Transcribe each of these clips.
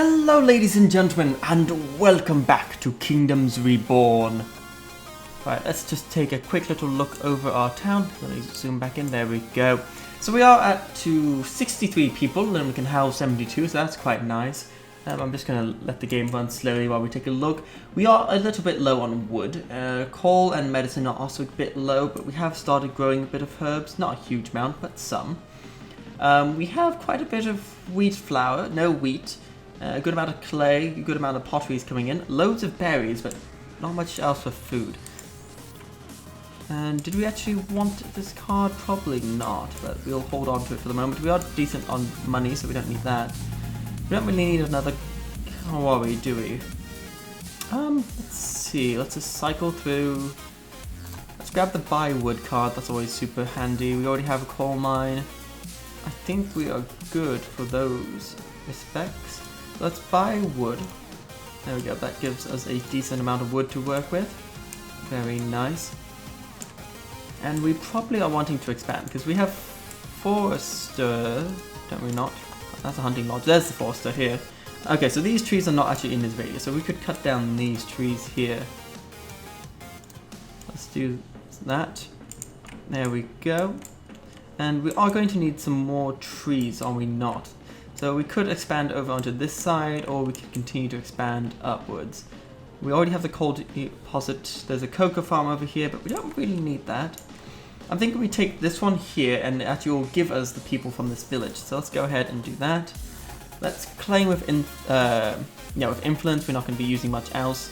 Hello ladies and gentlemen, and welcome back to Kingdoms Reborn. Right, let's just take a quick little look over our town. Let me zoom back in, there we go. So we are at 63 people, and we can house 72, so that's quite nice. I'm just going to let the game run slowly while we take a look. We are a little bit low on wood. Coal and medicine are also a bit low, but we have started growing a bit of herbs. Not a huge amount, but some. We have quite a bit of wheat flour, no wheat. A good amount of clay, a good amount of pottery is coming in. Loads of berries, but not much else for food. And did we actually want this card? Probably not, but we'll hold on to it for the moment. We are decent on money, so we don't need that. We don't really need another... How are we, do we? Let's see. Let's just cycle through. Let's grab the buy wood card. That's always super handy. We already have a coal mine. I think we are good for those respects. Let's buy wood. There we go, that gives us a decent amount of wood to work with. Very nice. And we probably are wanting to expand, because we have forester, don't we not? That's a hunting lodge, there's the forester here. Okay, so these trees are not actually in this radius, so we could cut down these trees here. Let's do that. There we go. And we are going to need some more trees, are we not? So we could expand over onto this side, or we could continue to expand upwards. We already have the coal deposit. There's a cocoa farm over here, but we don't really need that. I'm thinking we take this one here, and it actually will give us the people from this village. So let's go ahead and do that. Let's claim with with influence. We're not going to be using much else,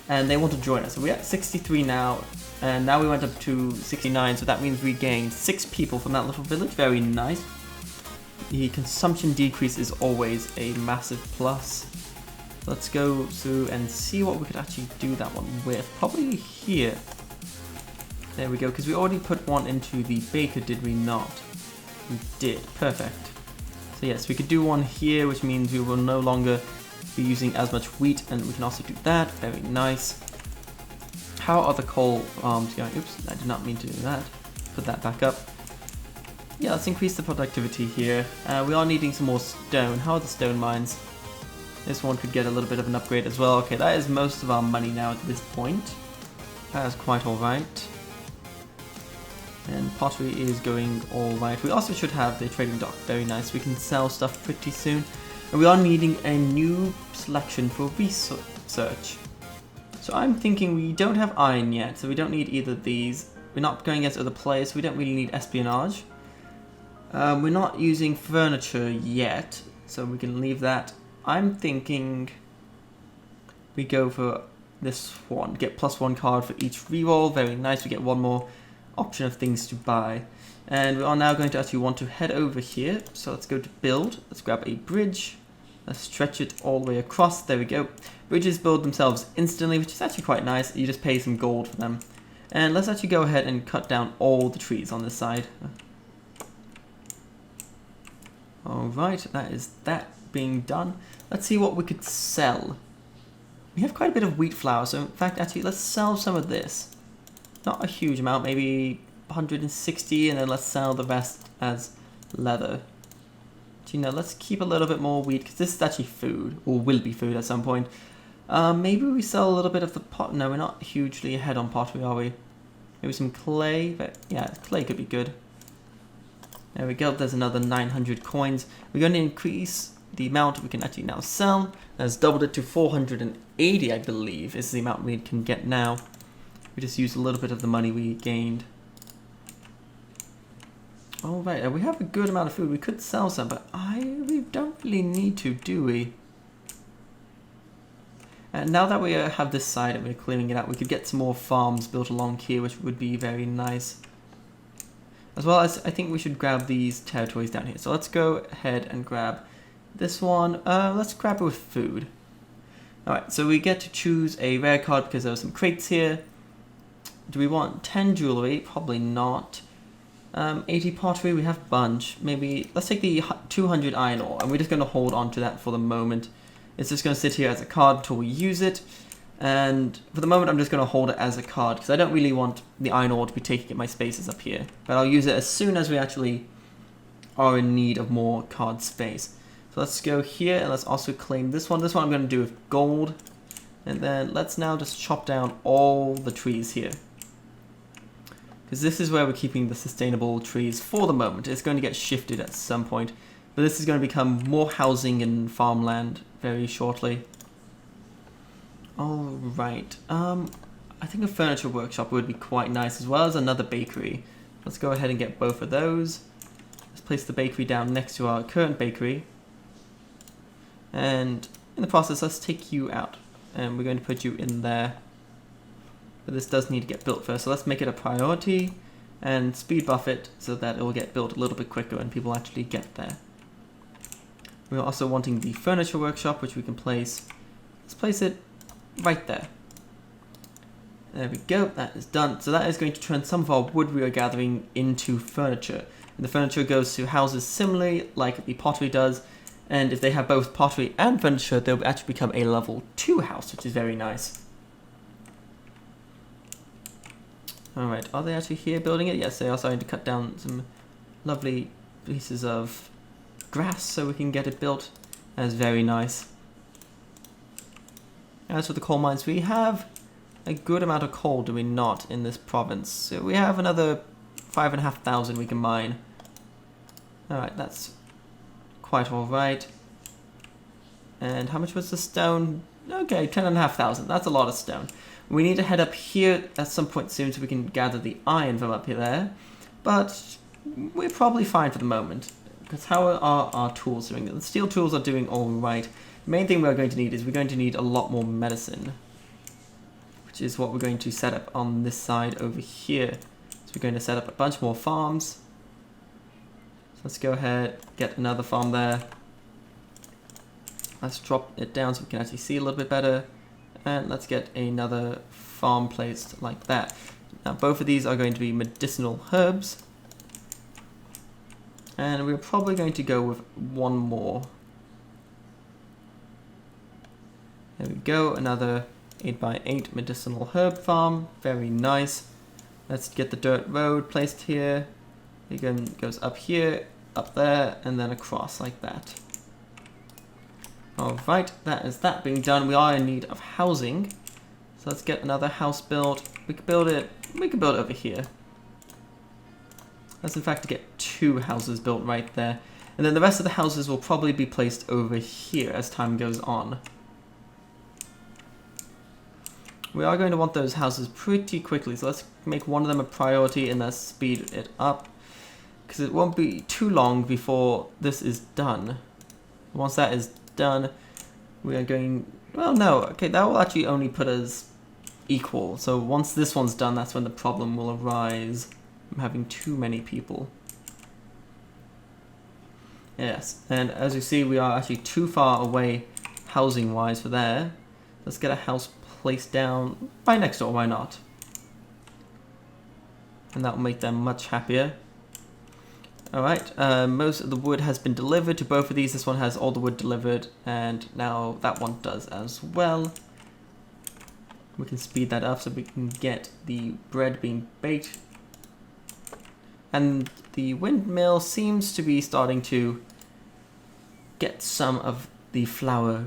and they want to join us. So we're at 63 now, and now we went up to 69. So that means we gained 6 people from that little village. Very nice. The consumption decrease is always a massive plus. Let's go through and see what we could actually do that one with. Probably here. There we go, because we already put one into the baker, did we not? We did. Perfect. So yes, we could do one here, which means we will no longer be using as much wheat, and we can also do that. Very nice. How are the coal farms going? Oops, I did not mean to do that. Put that back up. Yeah, let's increase the productivity here. We are needing some more stone. How are the stone mines? This one could get a little bit of an upgrade as well. Okay, that is most of our money now at this point. That is quite alright. And pottery is going alright. We also should have the trading dock. Very nice. We can sell stuff pretty soon. And we are needing a new selection for research. So I'm thinking we don't have iron yet, so we don't need either of these. We're not going against other players, so we don't really need espionage. We're not using furniture yet, so we can leave that. I'm thinking we go for this one. Get +1 card for each reroll. Very nice. We get one more option of things to buy. And we are now going to actually want to head over here. So let's go to build. Let's grab a bridge. Let's stretch it all the way across. There we go. Bridges build themselves instantly, which is actually quite nice. You just pay some gold for them. And let's actually go ahead and cut down all the trees on this side. Alright, that is that being done. Let's see what we could sell. We have quite a bit of wheat flour, so in fact, actually, let's sell some of this. Not a huge amount, maybe 160, and then let's sell the rest as leather. Actually, no, let's keep a little bit more wheat, because this is actually food, or will be food at some point. Maybe we sell a little bit of the pot. No, we're not hugely ahead on pottery, are we? Maybe some clay, but yeah, clay could be good. There we go, there's another 900 coins. We're going to increase the amount we can actually now sell. That's doubled it to 480, I believe, is the amount we can get now. We just used a little bit of the money we gained. Alright, we have a good amount of food. We could sell some, but we don't really need to, do we? And now that we have this side and we're clearing it out, we could get some more farms built along here, which would be very nice. As well as, I think we should grab these territories down here. So let's go ahead and grab this one. Let's grab it with food. Alright, so we get to choose a rare card because there are some crates here. Do we want 10 jewelry? Probably not. 80 pottery, we have a bunch. Maybe, let's take the 200 iron ore, and we're just going to hold on to that for the moment. It's just going to sit here as a card until we use it. And for the moment, I'm just going to hold it as a card, because I don't really want the iron ore to be taking up my spaces up here. But I'll use it as soon as we actually are in need of more card space. So let's go here and let's also claim this one. This one I'm going to do with gold. And then let's now just chop down all the trees here. Because this is where we're keeping the sustainable trees for the moment. It's going to get shifted at some point. But this is going to become more housing and farmland very shortly. Alright. I think a furniture workshop would be quite nice, as well as another bakery. Let's go ahead and get both of those. Let's place the bakery down next to our current bakery. And in the process, let's take you out. And we're going to put you in there. But this does need to get built first, so let's make it a priority and speed buff it so that it will get built a little bit quicker and people actually get there. We're also wanting the furniture workshop, which we can place. Let's place it right there. There we go, that is done. So that is going to turn some of our wood we are gathering into furniture. And the furniture goes to houses similarly like the pottery does. And if they have both pottery and furniture, they'll actually become a level 2 house, which is very nice. Alright, are they actually here building it? Yes, they are starting to cut down some lovely pieces of grass so we can get it built. That is very nice. As for the coal mines, we have a good amount of coal, do we not, in this province? So we have another 5,500 we can mine. Alright, that's quite alright. And how much was the stone? Okay, 10,500. That's a lot of stone. We need to head up here at some point soon so we can gather the iron from up here there. But we're probably fine for the moment. Because how are our tools doing? The steel tools are doing alright. The main thing we're going to need is we're going to need a lot more medicine. Which is what we're going to set up on this side over here. So we're going to set up a bunch more farms. So let's go ahead, get another farm there. Let's drop it down so we can actually see a little bit better. And let's get another farm placed like that. Now both of these are going to be medicinal herbs. And we're probably going to go with one more. There we go, another 8x8 medicinal herb farm. Very nice. Let's get the dirt road placed here. It goes up here, up there, and then across like that. Alright, that is that being done. We are in need of housing. So let's get another house built. We could build it over here. Let's in fact get 2 houses built right there. And then the rest of the houses will probably be placed over here as time goes on. We are going to want those houses pretty quickly, so let's make one of them a priority and let's speed it up. Because it won't be too long before this is done. Once that is done, we are going... Well, no, okay, that will actually only put us equal. So once this one's done, that's when the problem will arise from having too many people. Yes, and as you see, we are actually too far away housing-wise for there. Let's get a house placed down right next door, why not? And that will make them much happier. Alright, most of the wood has been delivered to both of these. This one has all the wood delivered, and now that one does as well. We can speed that up so we can get the bread being baked. And the windmill seems to be starting to get some of the flour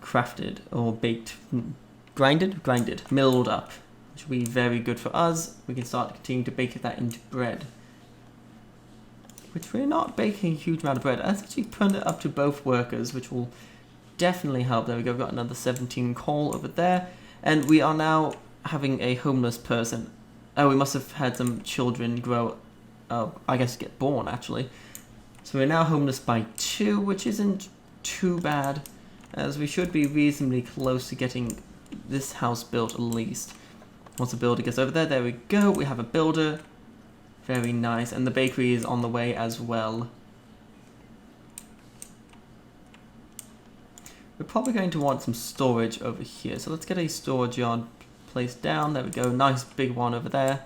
crafted or baked, grinded, milled up, which will be very good for us. We can start continuing to bake that into bread. Which we're not baking a huge amount of bread. Let's actually put it up to both workers, which will definitely help. There we go, we've got another 17 coal over there. And we are now having a homeless person. Oh, we must have had some children grow, I guess get born actually. So we're now homeless by 2, which isn't too bad, as we should be reasonably close to getting this house built at least. Once the builder gets over there, there we go, we have a builder. Very nice, and the bakery is on the way as well. We're probably going to want some storage over here, so let's get a storage yard placed down. There we go, nice big one over there.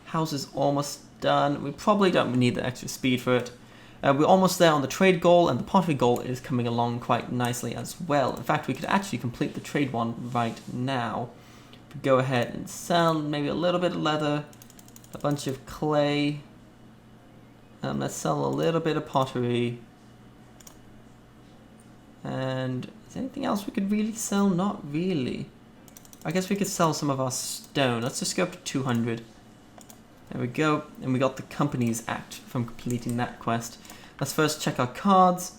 House is almost done. We probably don't need the extra speed for it. We're almost there on the trade goal, and the pottery goal is coming along quite nicely as well. In fact, we could actually complete the trade one right now. We go ahead and sell maybe a little bit of leather, a bunch of clay. Let's sell a little bit of pottery. And is there anything else we could really sell? Not really. I guess we could sell some of our stone. Let's just go up to 200. There we go. And we got the Companies Act from completing that quest. Let's first check our cards.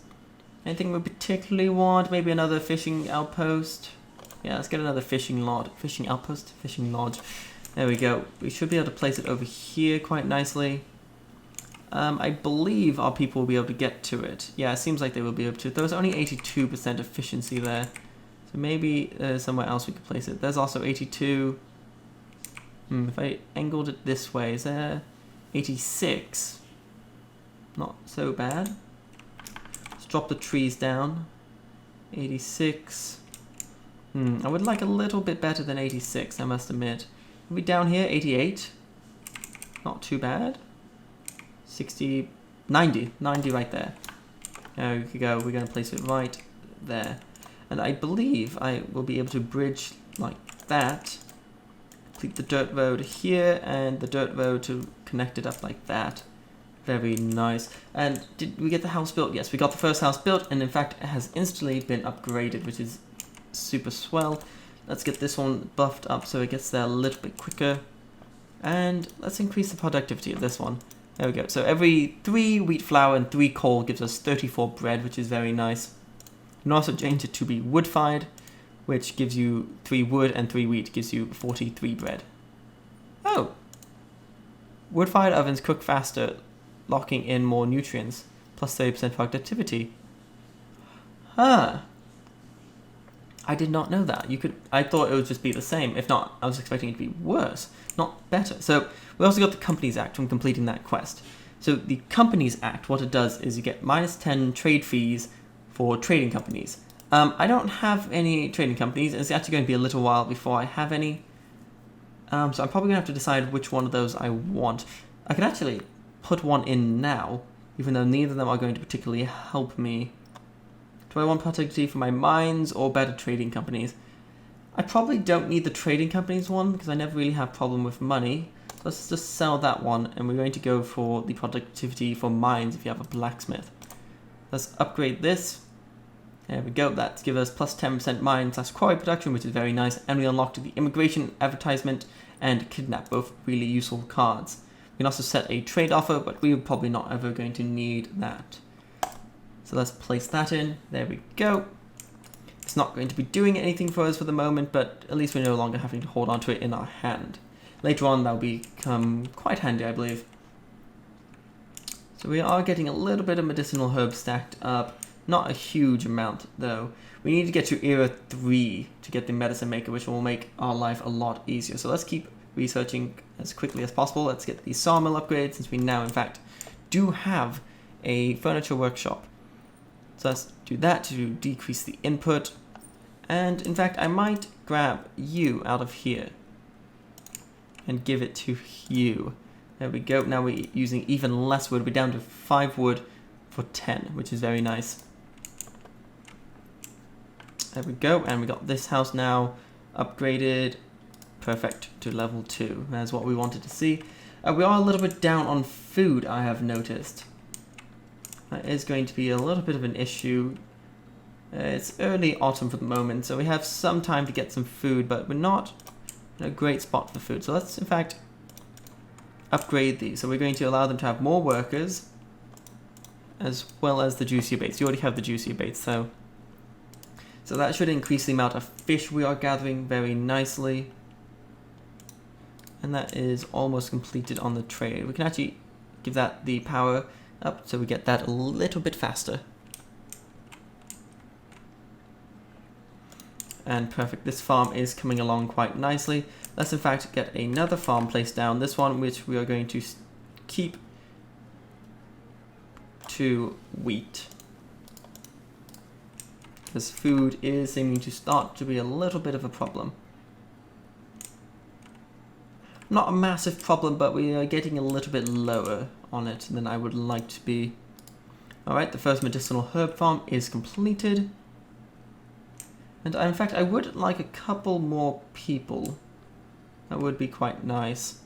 Anything we particularly want? Maybe another fishing outpost. Yeah, let's get another fishing lodge. Fishing outpost? Fishing lodge. There we go. We should be able to place it over here quite nicely. I believe our people will be able to get to it. Yeah, it seems like they will be able to. There was only 82% efficiency there. So maybe somewhere else we could place it. There's also 82. If I angled it this way, is there 86? Not so bad. Let's drop the trees down. 86. I would like a little bit better than 86, I must admit. Are we down here? 88. Not too bad. 60, 90 right there. There we go. We're going to place it right there. And I believe I will be able to bridge like that. Complete the dirt road here and the dirt road to connect it up like that. Very nice. And did we get the house built? Yes, we got the first house built, and in fact it has instantly been upgraded, which is super swell. Let's get this one buffed up so it gets there a little bit quicker. And let's increase the productivity of this one. There we go. So every 3 wheat flour and 3 coal gives us 34 bread, which is very nice. You can also change it to be wood-fired, which gives you 3 wood and 3 wheat, gives you 43 bread. Oh! Wood-fired ovens cook faster, locking in more nutrients, plus 30% productivity. Huh. I did not know that. I thought it would just be the same. If not, I was expecting it to be worse, not better. So we also got the Companies Act from completing that quest. So the Companies Act, what it does is you get -10 trade fees for trading companies. I don't have any trading companies. It's actually going to be a little while before I have any. So I'm probably going to have to decide which one of those I want. I could actually put one in now, even though neither of them are going to particularly help me. Do I want productivity for my mines or better trading companies? I probably don't need the trading companies one because I never really have a problem with money. So let's just sell that one, and we're going to go for the productivity for mines if you have a blacksmith. Let's upgrade this. There we go. That's give us plus 10% mine/quarry production, which is very nice. And we unlocked the immigration advertisement and kidnap, both really useful cards. We can also set a trade offer, but we're probably not ever going to need that. So let's place that in. There we go. It's not going to be doing anything for us for the moment, but at least we're no longer having to hold on to it in our hand. Later on, that'll become quite handy, I believe. So we are getting a little bit of medicinal herbs stacked up. Not a huge amount, though. We need to get to Era 3 to get the medicine maker, which will make our life a lot easier. So let's keep researching as quickly as possible. Let's get the sawmill upgrade, since we now, in fact, do have a furniture workshop. So let's do that to decrease the input. And in fact, I might grab you out of here and give it to you. There we go. Now we're using even less wood. We're down to 5 wood for 10, which is very nice. There we go. And we got this house now upgraded. Perfect, to level 2. That's what we wanted to see. We are a little bit down on food, I have noticed. That is going to be a little bit of an issue. It's early autumn for the moment, so we have some time to get some food, but we're not in a great spot for food. So let's, in fact, upgrade these. So we're going to allow them to have more workers, as well as the juicier baits. You already have the juicier baits, so that should increase the amount of fish we are gathering very nicely. And that is almost completed on the trade. We can actually give that the power up so we get that a little bit faster. And perfect, this farm is coming along quite nicely. Let's in fact get another farm placed down. This one, which we are going to keep to wheat. Because food is seeming to start to be a little bit of a problem. Not a massive problem, but we are getting a little bit lower on it than I would like to be. Alright, the first medicinal herb farm is completed. And in fact, I would like a couple more people. That would be quite nice.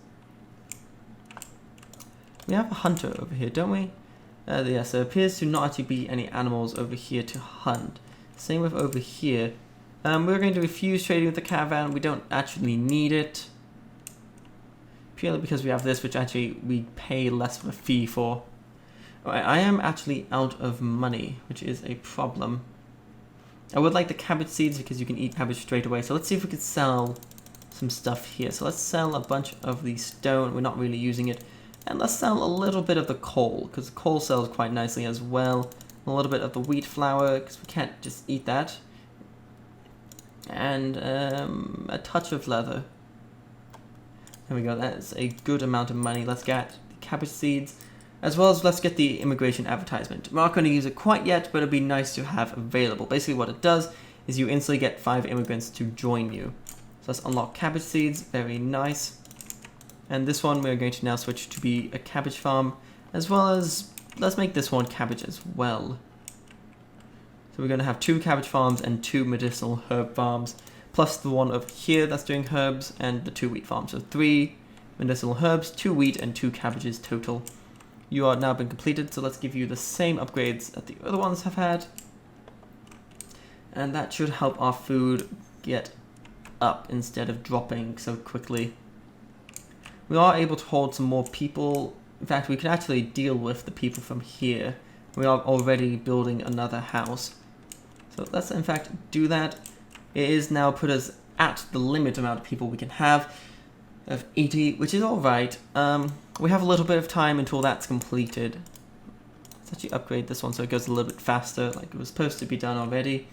We have a hunter over here, don't we? Yes, there appears to not actually be any animals over here to hunt. Same with over here. We're going to refuse trading with the caravan. We don't actually need it. Purely because we have this, which actually we pay less of a fee for. Alright, I am actually out of money, which is a problem. I would like the cabbage seeds because you can eat cabbage straight away. So let's see if we could sell some stuff here. So let's sell a bunch of the stone. We're not really using it. And let's sell a little bit of the coal, because coal sells quite nicely as well. A little bit of the wheat flour, because we can't just eat that. And a touch of leather. There we go, that's a good amount of money. Let's get the cabbage seeds, as well as let's get the immigration advertisement. We're not going to use it quite yet, but it'd be nice to have available. Basically what it does is you instantly get 5 immigrants to join you. So let's unlock cabbage seeds, very nice. And this one we're going to now switch to be a cabbage farm, as well as let's make this one cabbage as well. So we're going to have 2 cabbage farms and 2 medicinal herb farms, plus the one over here that's doing herbs, and the 2 wheat farms. So 3 medicinal herbs, 2 wheat, and 2 cabbages total. You are now been completed, so let's give you the same upgrades that the other ones have had. And that should help our food get up instead of dropping so quickly. We are able to hold some more people. In fact, we can actually deal with the people from here. We are already building another house. So let's in fact do that. It is now put us at the limit amount of people we can have of 80, which is alright. We have a little bit of time until that's completed. Let's actually upgrade this one so it goes a little bit faster, like it was supposed to be done already.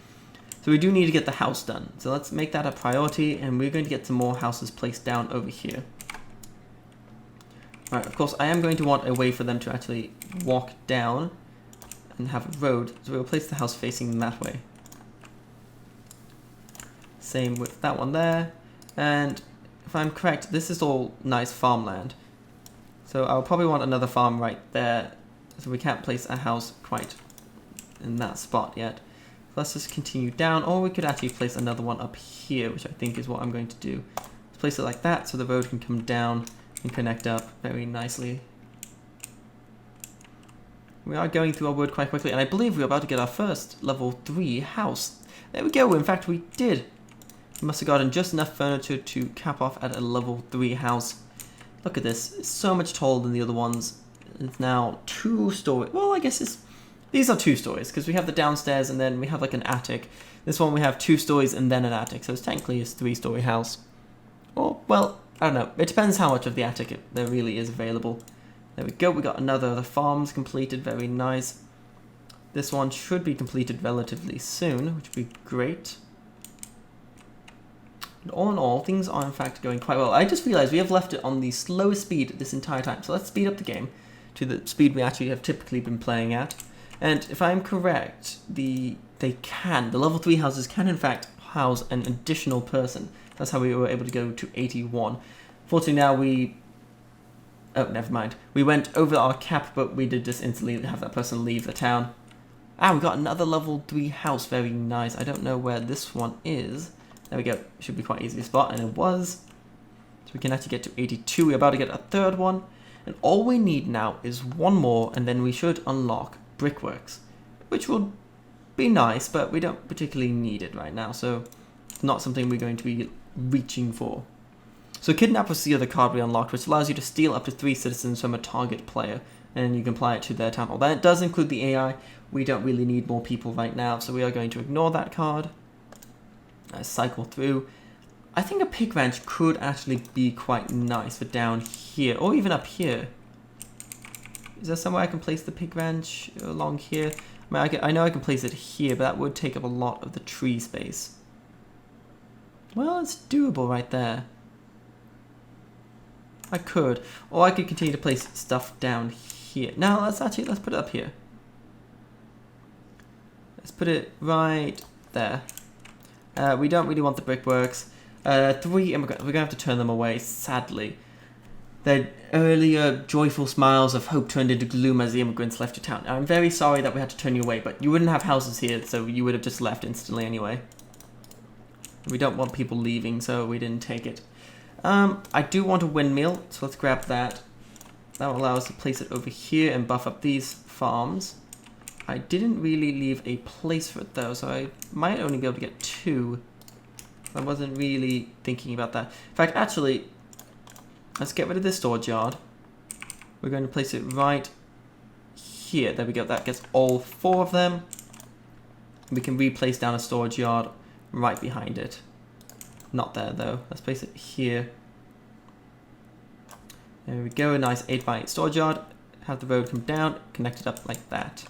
So we do need to get the house done. So let's make that a priority, and we're going to get some more houses placed down over here. Alright, of course I am going to want a way for them to actually walk down and have a road, so we'll place the house facing that way. Same with that one there, and if I'm correct, this is all nice farmland. So I'll probably want another farm right there, so we can't place a house quite in that spot yet. Let's just continue down, or we could actually place another one up here, which I think is what I'm going to do. Let's place it like that so the road can come down and connect up very nicely. We are going through our wood quite quickly, and I believe we're about to get our first level 3 house. There we go, in fact we did. We must have gotten just enough furniture to cap off at a level 3 house. Look at this, it's so much taller than the other ones. It's now 2 stories. Well, I guess these are 2 stories, because we have the downstairs and then we have like an attic. This one we have 2 stories and then an attic, so it's technically a 3-story house. Or, well, I don't know, it depends how much of the attic there really is available. There we go, we got another of the farms completed, very nice. This one should be completed relatively soon, which would be great. And all in all, things are in fact going quite well. I just realized we have left it on the slowest speed this entire time, so let's speed up the game to the speed we actually have typically been playing at. And if I'm correct, the level 3 houses can in fact house an additional person. That's how we were able to go to 81. Fortunately now oh, never mind. We went over our cap, but we did just instantly have that person leave the town. Ah, we got another level 3 house, very nice. I don't know where this one is. There we go, should be quite easy to spot, and it was. So we can actually get to 82, we're about to get a 3rd one. And all we need now is 1 more, and then we should unlock Brickworks. Which will be nice, but we don't particularly need it right now, so it's not something we're going to be reaching for. So Kidnap was the other card we unlocked, which allows you to steal up to 3 citizens from a target player, and you can apply it to their town hall. That does include the AI. We don't really need more people right now, so we are going to ignore that card. Cycle through. I think a pig ranch could actually be quite nice for down here, or even up here. Is there somewhere I can place the pig ranch along here? I mean, I know I can place it here, but that would take up a lot of the tree space. Well, it's doable right there. I could, or I could continue to place stuff down here. Now let's put it up here. Let's put it right there. We don't really want the brickworks. 3 immigrants, we're gonna have to turn them away, sadly. Their earlier joyful smiles of hope turned into gloom as the immigrants left your town. I'm very sorry that we had to turn you away, but you wouldn't have houses here, so you would have just left instantly anyway. We don't want people leaving, so we didn't take it. I do want a windmill, so let's grab that. That will allow us to place it over here and buff up these farms. I didn't really leave a place for it though, so I might only be able to get 2. I wasn't really thinking about that. In fact, actually, let's get rid of this storage yard. We're going to place it right here. There we go. That gets all 4 of them. We can replace down a storage yard right behind it. Not there though. Let's place it here. There we go. A nice 8x8 storage yard. Have the road come down, connect it up like that.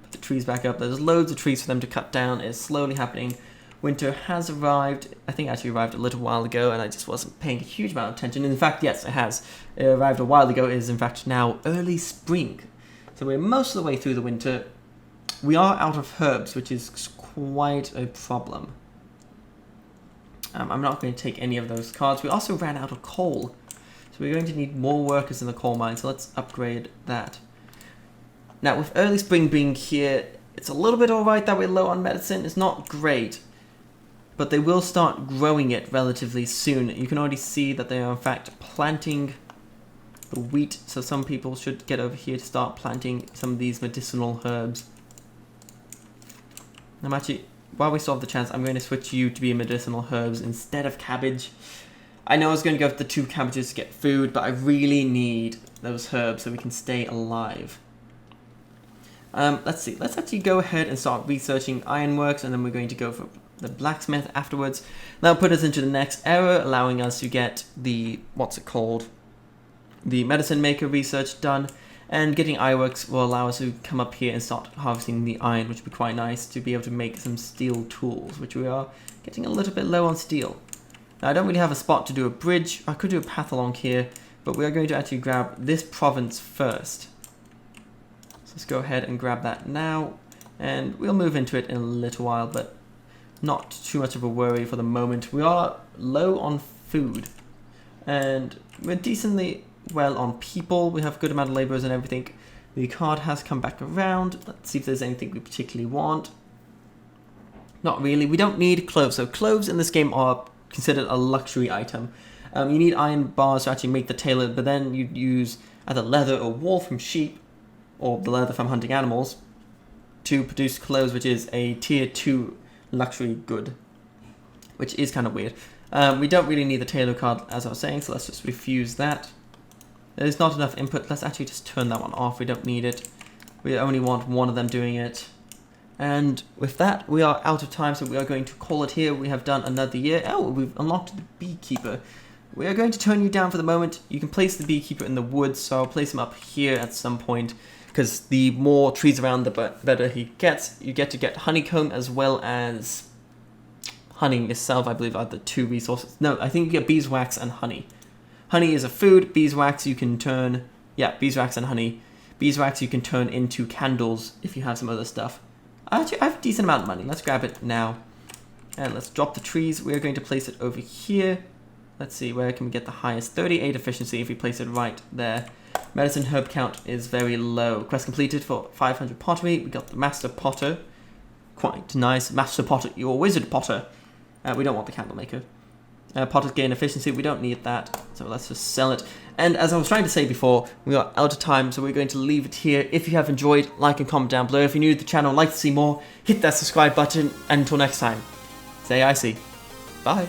Put the trees back up. There's loads of trees for them to cut down. It's slowly happening. Winter has arrived. I think it actually arrived a little while ago, and I just wasn't paying a huge amount of attention. In fact, yes, it has. It arrived a while ago. It is in fact now early spring. So we're most of the way through the winter. We are out of herbs, which is quite a problem. I'm not going to take any of those cards. We also ran out of coal. So we're going to need more workers in the coal mine, so let's upgrade that. Now, with early spring being here, it's a little bit alright that we're low on medicine. It's not great, but they will start growing it relatively soon. You can already see that they are in fact planting the wheat, so some people should get over here to start planting some of these medicinal herbs. I'm actually, while we still have the chance, I'm going to switch you to be medicinal herbs instead of cabbage. I know I was going to go for the 2 cabbages to get food, but I really need those herbs so we can stay alive. Let's see. Let's actually go ahead and start researching ironworks, and then we're going to go for the blacksmith afterwards. That'll put us into the next era, allowing us to get the, the medicine maker research done. And getting ironworks will allow us to come up here and start harvesting the iron, which would be quite nice to be able to make some steel tools, which we are getting a little bit low on steel. Now, I don't really have a spot to do a bridge. I could do a path along here, but we are going to actually grab this province first. So let's go ahead and grab that now, and we'll move into it in a little while, but not too much of a worry for the moment. We are low on food, and we're decently well on people. We have a good amount of laborers and everything. The card has come back around. Let's see if there's anything we particularly want. Not really. We don't need cloves. So cloves in this game are considered a luxury item. You need iron bars to actually make the tailor, but then you'd use either leather or wool from sheep, or the leather from hunting animals, to produce clothes, which is a tier 2 luxury good, which is kind of weird. We don't really need the tailor card, as I was saying, so let's just refuse that. There's not enough input. Let's actually just turn that one off. We don't need it. We only want one of them doing it. And with that, we are out of time, so we are going to call it here. We have done another year. Oh, we've unlocked the beekeeper. We are going to turn you down for the moment. You can place the beekeeper in the woods, so I'll place him up here at some point, because the more trees around, the better he gets. You get to get honeycomb as well as honey itself, I believe, are the 2 resources. No, I think you get beeswax and honey. Honey is a food. Beeswax you can turn... Yeah, beeswax and honey. Beeswax you can turn into candles if you have some other stuff. Actually, I have a decent amount of money. Let's grab it now. And let's drop the trees. We're going to place it over here. Let's see, where can we get the highest? 38 efficiency if we place it right there. Medicine herb count is very low. Quest completed for 500 pottery. We got the Master Potter. Quite nice. Master Potter, you're a Wizard Potter. We don't want the candle maker. Potters gain efficiency. We don't need that. So let's just sell it. And as I was trying to say before, we are out of time, so we're going to leave it here. If you have enjoyed, like and comment down below. If you're new to the channel and like to see more, hit that subscribe button. And until next time, say I see. Bye.